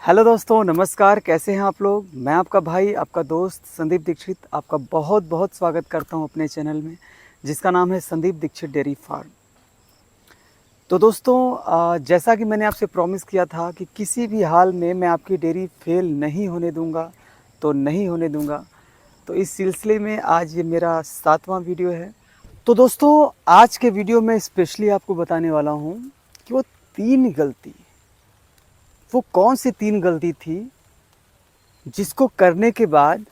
Hello दोस्तों, नमस्कार। कैसे हैं आप लोग। मैं आपका भाई, आपका दोस्त संदीप दीक्षित आपका बहुत बहुत स्वागत करता हूं अपने चैनल में, जिसका नाम है संदीप दीक्षित डेयरी फार्म। तो दोस्तों, जैसा कि मैंने आपसे प्रॉमिस किया था कि किसी भी हाल में मैं आपकी डेयरी फेल नहीं होने दूंगा, तो नहीं होने दूंगा। तो इस सिलसिले में आज ये मेरा 7वां वीडियो है। तो दोस्तों, आज के वीडियो में स्पेशली आपको बताने वाला हूँ कि वो कौन सी 3 गलती थी जिसको करने के बाद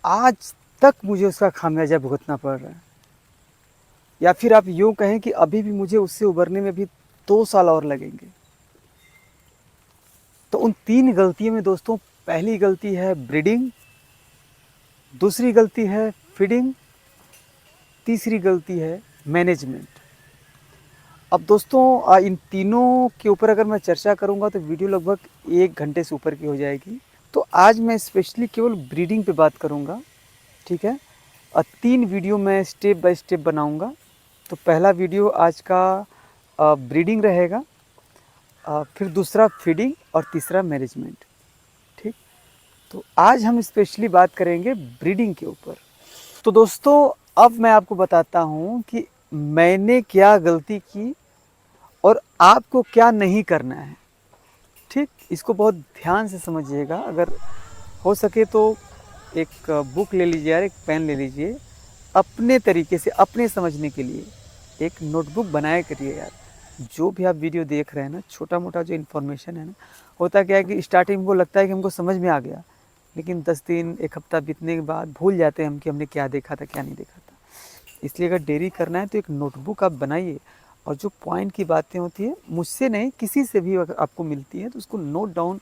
आज तक मुझे उसका खामियाजा भुगतना पड़ रहा है, या फिर आप यूँ कहें कि अभी भी मुझे उससे उबरने में भी 2 साल और लगेंगे। तो उन 3 गलतियों में दोस्तों, पहली गलती है ब्रीडिंग, दूसरी गलती है फीडिंग, तीसरी गलती है मैनेजमेंट। अब दोस्तों, इन तीनों के ऊपर अगर मैं चर्चा करूंगा तो वीडियो लगभग 1 घंटे से ऊपर की हो जाएगी। तो आज मैं स्पेशली केवल ब्रीडिंग पे बात करूंगा, ठीक है। और 3 वीडियो मैं स्टेप बाय स्टेप बनाऊंगा। तो पहला वीडियो आज का ब्रीडिंग रहेगा, फिर दूसरा फीडिंग और तीसरा मैनेजमेंट, ठीक। तो आज हम स्पेशली बात करेंगे ब्रीडिंग के ऊपर। तो दोस्तों, अब मैं आपको बताता हूँ कि मैंने क्या गलती की और आपको क्या नहीं करना है, ठीक। इसको बहुत ध्यान से समझिएगा। अगर हो सके तो एक बुक ले लीजिए यार, एक पेन ले लीजिए, अपने तरीके से अपने समझने के लिए एक नोटबुक बनाया करिए यार। जो भी आप वीडियो देख रहे हैं ना, छोटा मोटा जो इन्फॉर्मेशन है ना, होता क्या है कि स्टार्टिंग में वो लगता है कि हमको समझ में आ गया, लेकिन 10 दिन 1 हफ्ता बीतने के बाद भूल जाते हैं हम कि हमने क्या देखा था क्या नहीं देखा था। इसलिए अगर डेयरी करना है तो एक नोटबुक आप बनाइए, और जो पॉइंट की बातें होती है, मुझसे नहीं किसी से भी अगर आपको मिलती है तो उसको नोट डाउन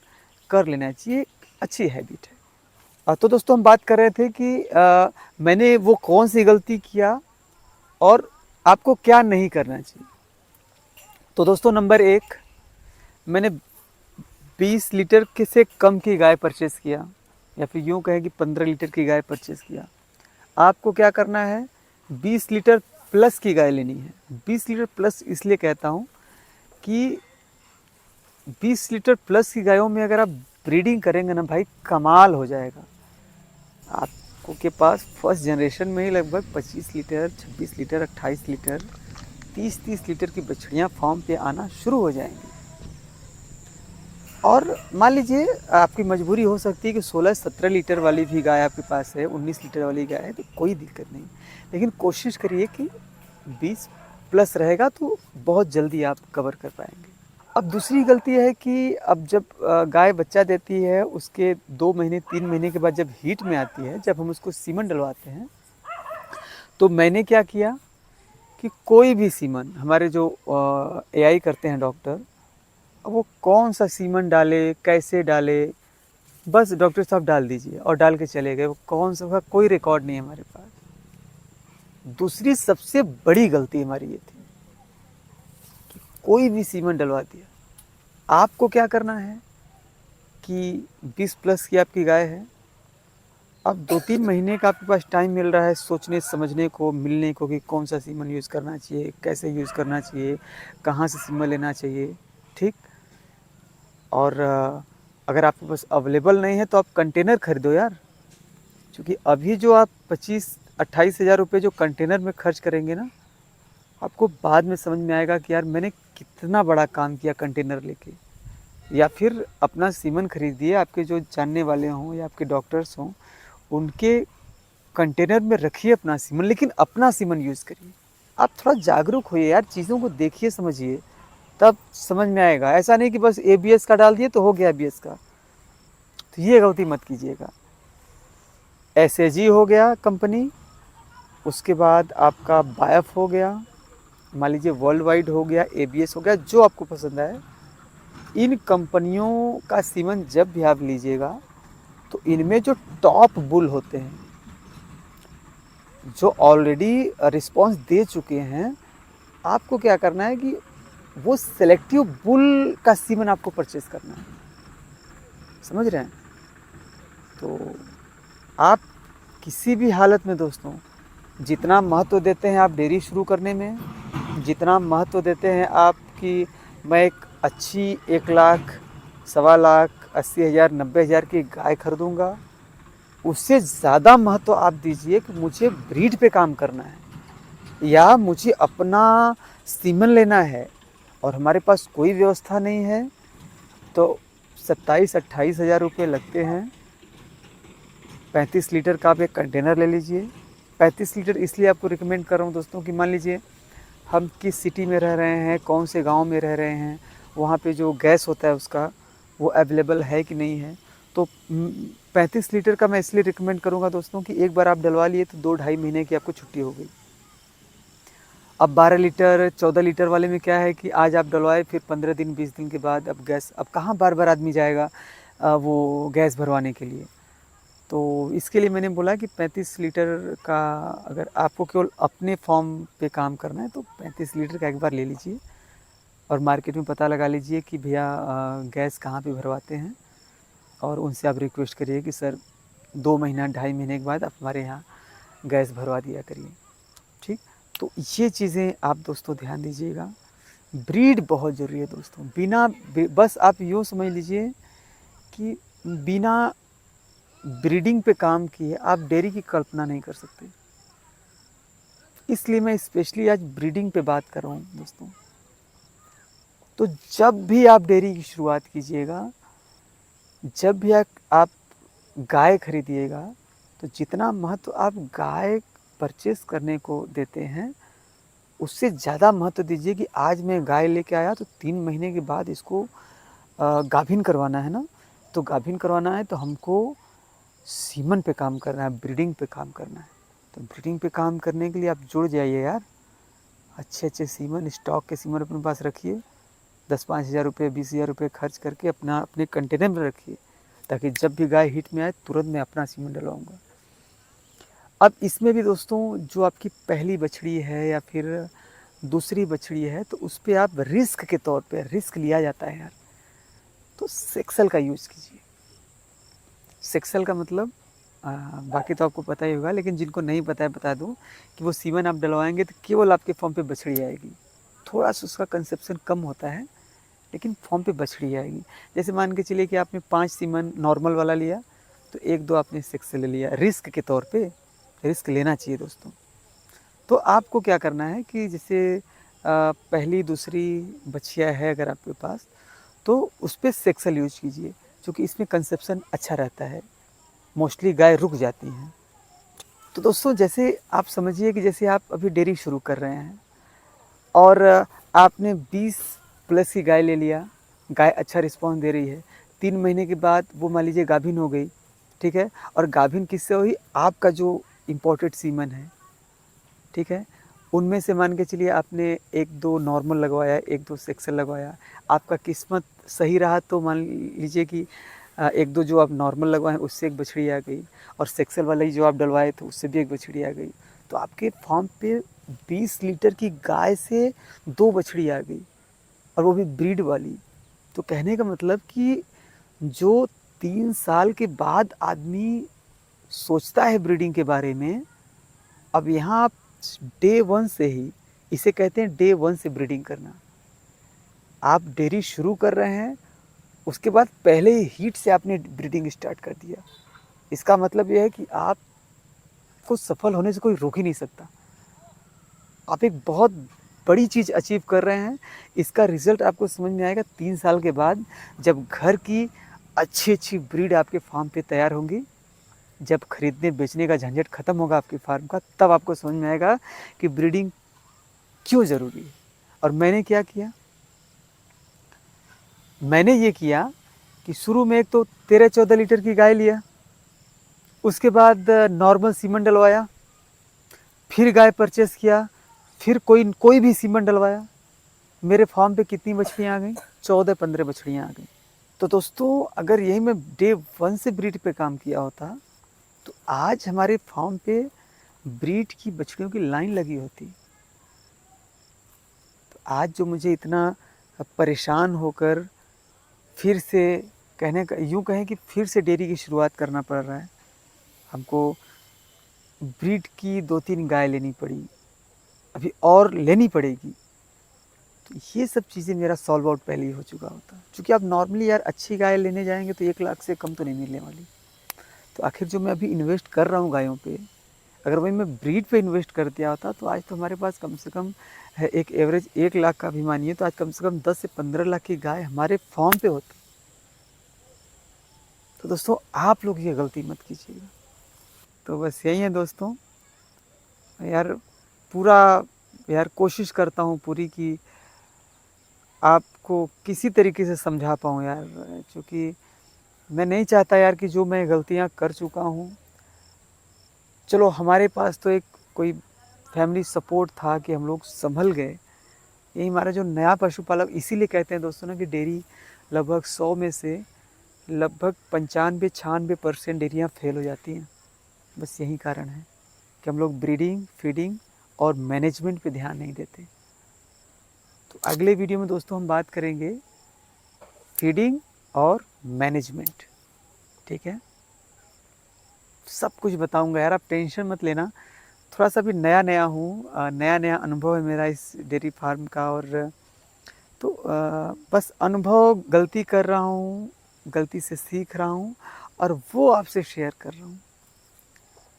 कर लेना चाहिए। एक अच्छी हैबिट है। तो दोस्तों, हम बात कर रहे थे कि मैंने वो कौन सी गलती किया और आपको क्या नहीं करना चाहिए। तो दोस्तों, नंबर 1, मैंने 20 लीटर के से कम की गाय परचेज़ किया, या फिर यूँ कहें कि 15 लीटर की गाय परचेज़ किया। आपको क्या करना है, 20 लीटर प्लस की गाय लेनी है। 20 लीटर प्लस इसलिए कहता हूँ कि 20 लीटर प्लस की गायों में अगर आप ब्रीडिंग करेंगे ना भाई, कमाल हो जाएगा। आपको के पास फर्स्ट जनरेशन में ही लगभग 25 लीटर, 26 लीटर, 28 लीटर, 30-30 लीटर की बछड़ियाँ फार्म पे आना शुरू हो जाएंगी। और मान लीजिए आपकी मजबूरी हो सकती है कि 16-17 लीटर वाली भी गाय आपके पास है, 19 लीटर वाली गाय है, तो कोई दिक्कत नहीं। लेकिन कोशिश करिए कि 20 प्लस रहेगा तो बहुत जल्दी आप कवर कर पाएंगे। अब दूसरी गलती है कि अब जब गाय बच्चा देती है, उसके 2 महीने 3 महीने के बाद जब हीट में आती है, जब हम उसको सीमन डलवाते हैं, तो मैंने क्या किया कि कोई भी सीमन हमारे जो एआई करते हैं डॉक्टर, अब वो कौन सा सीमन डाले, कैसे डाले, बस डॉक्टर साहब डाल दीजिए और डाल के चले गए। वो कौन सा का कोई रिकॉर्ड नहीं है हमारे पास। दूसरी सबसे बड़ी गलती हमारी ये थी कि कोई भी सीमन डलवा दिया। आपको क्या करना है कि 20 प्लस की आपकी गाय है, अब 2-3 महीने का आपके पास टाइम मिल रहा है सोचने समझने को, मिलने को, कि कौन सा सीमन यूज़ करना चाहिए, कैसे यूज़ करना चाहिए, कहाँ से सीमन लेना चाहिए, ठीक। और अगर आपके पास अवेलेबल नहीं है तो आप कंटेनर खरीदो यार, क्योंकि अभी जो आप 25-28 हज़ार रुपये जो कंटेनर में खर्च करेंगे ना, आपको बाद में समझ में आएगा कि यार मैंने कितना बड़ा काम किया कंटेनर लेके। या फिर अपना सीमन खरीदिए, आपके जो जानने वाले हों या आपके डॉक्टर्स हों, उनके कंटेनर में रखिए अपना सीमन, लेकिन अपना सीमन यूज़ करिए। आप थोड़ा जागरूक होइए यार, चीज़ों को देखिए समझिए, तब समझ में आएगा। ऐसा नहीं कि बस एबीएस का डाल दिए तो हो गया एबीएस का, तो ये गलती मत कीजिएगा। एसएजी हो गया कंपनी, उसके बाद आपका बायफ हो गया, मान लीजिए वर्ल्ड वाइड हो गया, एबीएस हो गया, जो आपको पसंद आए। इन कंपनियों का सीमन जब भी आप लीजिएगा तो इनमें जो टॉप बुल होते हैं, जो ऑलरेडी रिस्पांस दे चुके हैं, आपको क्या करना है कि वो सेलेक्टिव बुल का सीमन आपको परचेज करना है। समझ रहे हैं। तो आप किसी भी हालत में दोस्तों, जितना महत्व देते हैं आप डेयरी शुरू करने में, जितना महत्व देते हैं आपकी, मैं एक अच्छी 1 लाख 1,80,000 90,000 की गाय खरीदूँगा, उससे ज़्यादा महत्व आप दीजिए कि मुझे ब्रीड पे काम करना है या मुझे अपना सीमन लेना है और हमारे पास कोई व्यवस्था नहीं है, तो 27-28 हज़ार रुपये लगते हैं। 35 लीटर का आप एक कंटेनर ले लीजिए। 35 लीटर इसलिए आपको रिकमेंड कर रहा हूँ दोस्तों कि मान लीजिए हम किस सिटी में रह रहे हैं, कौन से गांव में रह रहे हैं, वहाँ पे जो गैस होता है उसका वो अवेलेबल है कि नहीं है। तो 35 लीटर का मैं इसलिए रिकमेंड करूँगा दोस्तों कि एक बार आप डलवा लिए तो 2-2.5 महीने की आपको छुट्टी हो गई। अब 12 लीटर 14 लीटर वाले में क्या है कि आज आप डलवाए, फिर 15 दिन 20 दिन के बाद अब गैस, अब कहाँ बार बार आदमी जाएगा वो गैस भरवाने के लिए। तो इसके लिए मैंने बोला कि 35 लीटर का अगर आपको केवल अपने फॉर्म पे काम करना है तो 35 लीटर का एक बार ले लीजिए और मार्केट में पता लगा लीजिए कि भैया गैस कहाँ पे भरवाते हैं और उनसे आप रिक्वेस्ट करिए कि सर 2 महीना 2.5 महीने के बाद आप हमारे यहाँ गैस भरवा दिया करिए। ठीक, तो ये चीज़ें आप दोस्तों ध्यान दीजिएगा। ब्रीड बहुत ज़रूरी है दोस्तों। बिना बस आप यूँ समझ लीजिए कि बिना ब्रीडिंग पे काम किए आप डेयरी की कल्पना नहीं कर सकते। इसलिए मैं स्पेशली आज ब्रीडिंग पे बात कर रहा हूँ दोस्तों। तो जब भी आप डेयरी की शुरुआत कीजिएगा, जब भी आप गाय खरीदिएगा, तो जितना महत्व आप गाय परचेस करने को देते हैं उससे ज़्यादा महत्व दीजिए कि आज मैं गाय लेके आया तो 3 महीने के बाद इसको गाभिन करवाना है ना, तो गाभिन करवाना है तो हमको सीमन पे काम करना है, ब्रीडिंग पे काम करना है। तो ब्रीडिंग पे काम करने के लिए आप जुड़ जाइए यार, अच्छे अच्छे सीमन, स्टॉक के सीमन अपने पास रखिए। 10-5 हज़ार रुपये 20 हज़ार रुपये खर्च करके अपने कंटेनर में रखिए, ताकि जब भी गाय हिट में आए तुरंत मैं अपना सीमन डलवाऊँगा। अब इसमें भी दोस्तों जो आपकी पहली बछड़ी है या फिर दूसरी बछड़ी है तो उस पर आप रिस्क के तौर पे, रिस्क लिया जाता है यार, तो सेक्सल का यूज़ कीजिए। सेक्सल का मतलब बाकी तो आपको पता ही होगा, लेकिन जिनको नहीं पता है बता दूं कि वो सीमन आप डलवाएंगे तो केवल आपके फॉर्म पे बछड़ी आएगी। थोड़ा सा उसका कंसेप्शन कम होता है लेकिन फॉर्म पे बछड़ी आएगी। जैसे मान के चलिए कि आपने 5 सीमन नॉर्मल वाला लिया तो 1-2 आपने सेक्सल ले लिया, रिस्क के तौर पे। रिस्क लेना चाहिए दोस्तों। तो आपको क्या करना है कि जैसे पहली दूसरी बछिया है अगर आपके पास तो उस पर सेक्सल यूज कीजिए, क्योंकि इसमें कंसेप्शन अच्छा रहता है, मोस्टली गाय रुक जाती हैं। तो दोस्तों जैसे आप समझिए कि जैसे आप अभी डेयरी शुरू कर रहे हैं और आपने 20 प्लस की गाय ले लिया, गाय अच्छा रिस्पॉन्स दे रही है, 3 महीने के बाद वो मान लीजिए गाभिन हो गई, ठीक है। और गाभिन किससे हुई? आपका जो इम्पोर्टेड सीमन है, ठीक है, उनमें से मान के चलिए आपने 1-2 नॉर्मल लगवाया, 1-2 सेक्सल लगवाया। आपका किस्मत सही रहा तो मान लीजिए कि 1-2 जो आप नॉर्मल लगवाएं उससे एक बछड़ी आ गई और सेक्सल वाला ही जो आप डलवाए थे उससे भी एक बछड़ी आ गई। तो आपके फार्म पे 20 लीटर की गाय से 2 बछड़ी आ गई और वो भी ब्रीड वाली। तो कहने का मतलब कि जो 3 साल के बाद आदमी सोचता है ब्रीडिंग के बारे में, अब यहाँ आप डे 1 से ही, इसे कहते हैं डे 1 से ब्रीडिंग करना। आप डेयरी शुरू कर रहे हैं, उसके बाद पहले ही हीट से आपने ब्रीडिंग स्टार्ट कर दिया। इसका मतलब यह है कि आपको सफल होने से कोई रोक ही नहीं सकता। आप एक बहुत बड़ी चीज़ अचीव कर रहे हैं। इसका रिजल्ट आपको समझ में आएगा 3 साल के बाद, जब घर की अच्छी अच्छी ब्रीड आपके फार्म पे तैयार होंगी, जब खरीदने बेचने का झंझट खत्म होगा आपके फार्म का, तब आपको समझ में आएगा कि ब्रीडिंग क्यों ज़रूरी है। और मैंने क्या किया, मैंने ये किया कि शुरू में एक तो 13-14 लीटर की गाय लिया, उसके बाद नॉर्मल सीमन डलवाया, फिर गाय परचेस किया, फिर कोई भी सीमन डलवाया। मेरे फार्म पे कितनी बछड़ियाँ आ गई? 14-15 बछड़ियाँ आ गई। तो दोस्तों अगर यही मैं डे 1 से ब्रीड पे काम किया होता तो आज हमारे फार्म पे ब्रीड की बछड़ियों की लाइन लगी होती। तो आज जो मुझे इतना परेशान होकर फिर से कहने का यूँ कहें कि फिर से डेयरी की शुरुआत करना पड़ रहा है, हमको ब्रीड की 2-3 गाय लेनी पड़ी, अभी और लेनी पड़ेगी। तो ये सब चीज़ें मेरा सॉल्व आउट पहले ही हो चुका होता। क्योंकि आप नॉर्मली यार अच्छी गाय लेने जाएंगे तो 1 लाख से कम तो नहीं मिलने वाली। तो आखिर जो मैं अभी इन्वेस्ट कर रहा हूँ गायों पे, अगर वही मैं ब्रीड पे इन्वेस्ट कर दिया होता तो आज तो हमारे पास कम से कम है एक एवरेज 1 लाख का भी मानिए तो आज कम से कम 10 से 15 लाख की गाय हमारे फार्म पे होती। तो दोस्तों आप लोग ये गलती मत कीजिएगा। तो बस यही है दोस्तों यार, पूरा यार कोशिश करता हूँ पूरी कि आपको किसी तरीके से समझा पाऊँ यार, क्योंकि मैं नहीं चाहता यार कि जो मैं गलतियाँ कर चुका हूँ, चलो हमारे पास तो एक कोई फैमिली सपोर्ट था कि हम लोग संभल गए। यही हमारा जो नया पशुपालक, इसीलिए कहते हैं दोस्तों ना कि डेयरी लगभग 100 में से लगभग 95-96% डेयरियाँ फेल हो जाती हैं। बस यही कारण है कि हम लोग ब्रीडिंग, फीडिंग और मैनेजमेंट पे ध्यान नहीं देते। तो अगले वीडियो में दोस्तों हम बात करेंगे फीडिंग और मैनेजमेंट, ठीक है। सब कुछ बताऊंगा यार, आप टेंशन मत लेना। थोड़ा सा भी नया नया हूँ, नया नया अनुभव है मेरा इस डेयरी फार्म का, और तो बस अनुभव, गलती कर रहा हूँ, गलती से सीख रहा हूँ और वो आपसे शेयर कर रहा हूँ।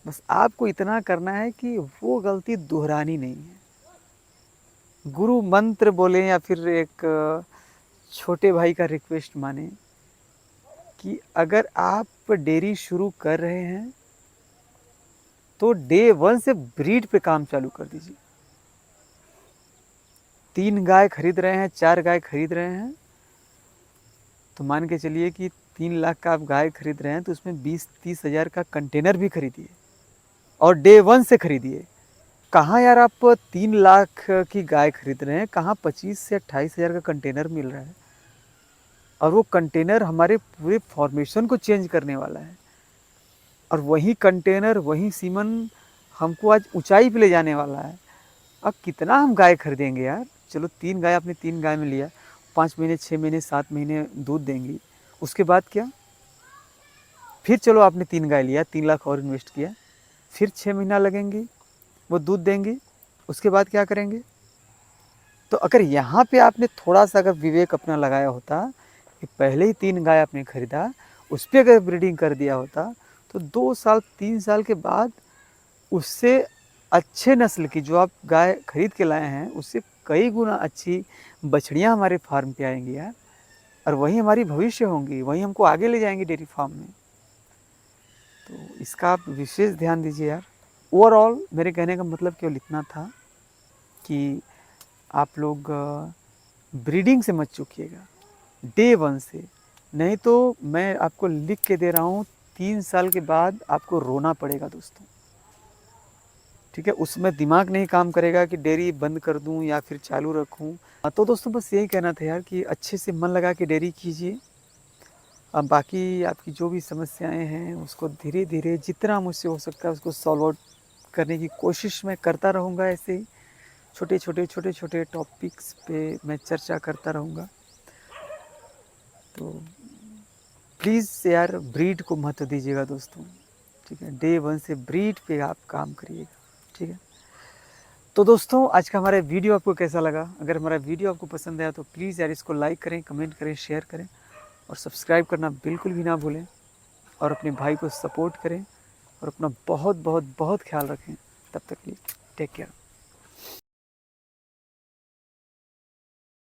बस आपको इतना करना है कि वो गलती दोहरानी नहीं है। गुरु मंत्र बोले या फिर एक छोटे भाई का रिक्वेस्ट माने कि अगर आप डेयरी शुरू कर रहे हैं तो डे 1 से ब्रीड पे काम चालू कर दीजिए। 3 गाय खरीद रहे हैं, 4 गाय खरीद रहे हैं, तो मान के चलिए कि 3 लाख का आप गाय खरीद रहे हैं तो उसमें 20-30 हज़ार का कंटेनर भी खरीदिए और डे 1 से खरीदिए। कहाँ यार आप 3 लाख की गाय खरीद रहे हैं, कहाँ 25 से 28 हज़ार का कंटेनर मिल रहा है, और वो कंटेनर हमारे पूरे फॉर्मेशन को चेंज करने वाला है। और वही कंटेनर, वही सीमन हमको आज ऊंचाई पे ले जाने वाला है। अब कितना हम गाय खरीदेंगे यार। चलो 3 गाय आपने 3 गाय में लिया, 5 महीने, 6 महीने, 7 महीने दूध देंगी, उसके बाद क्या? फिर चलो आपने 3 गाय लिया, 3 लाख और इन्वेस्ट किया, फिर 6 महीना लगेंगी, वो दूध देंगी, उसके बाद क्या करेंगे? तो अगर यहाँ पे आपने थोड़ा सा अगर विवेक अपना लगाया होता कि पहले ही 3 गाय आपने खरीदा, उस पर अगर ब्रीडिंग कर दिया होता तो 2 साल 3 साल के बाद उससे अच्छे नस्ल की जो आप गाय खरीद के लाए हैं उससे कई गुना अच्छी बछड़ियाँ हमारे फार्म पे आएंगी यार, और वही हमारी भविष्य होंगी, वही हमको आगे ले जाएंगी डेयरी फार्म में। तो इसका आप विशेष ध्यान दीजिए यार। ओवरऑल मेरे कहने का मतलब केवल इतना था कि आप लोग ब्रीडिंग से मत चूकिएगा डे 1 से, नहीं तो मैं आपको लिख के दे रहा हूँ 3 साल के बाद आपको रोना पड़ेगा दोस्तों, ठीक है। उसमें दिमाग नहीं काम करेगा कि डेयरी बंद कर दूं या फिर चालू रखूं। तो दोस्तों बस यही कहना था यार कि अच्छे से मन लगा के डेयरी कीजिए। अब बाकी आपकी जो भी समस्याएं हैं उसको धीरे धीरे जितना मुझसे हो सकता है उसको सॉल्व आउट करने की कोशिश मैं करता रहूँगा। ऐसे ही छोटे छोटे टॉपिक्स पे मैं चर्चा करता रहूँगा। तो प्लीज़ यार ब्रीड को महत्व दीजिएगा दोस्तों, ठीक है। डे 1 से ब्रीड पे आप काम करिएगा, ठीक है। तो दोस्तों आज का हमारा वीडियो आपको कैसा लगा? अगर हमारा वीडियो आपको पसंद आया तो प्लीज़ यार इसको लाइक करें, कमेंट करें, शेयर करें और सब्सक्राइब करना बिल्कुल भी ना भूलें, और अपने भाई को सपोर्ट करें और अपना बहुत बहुत बहुत ख्याल रखें। तब तक के लिए टेक केयर।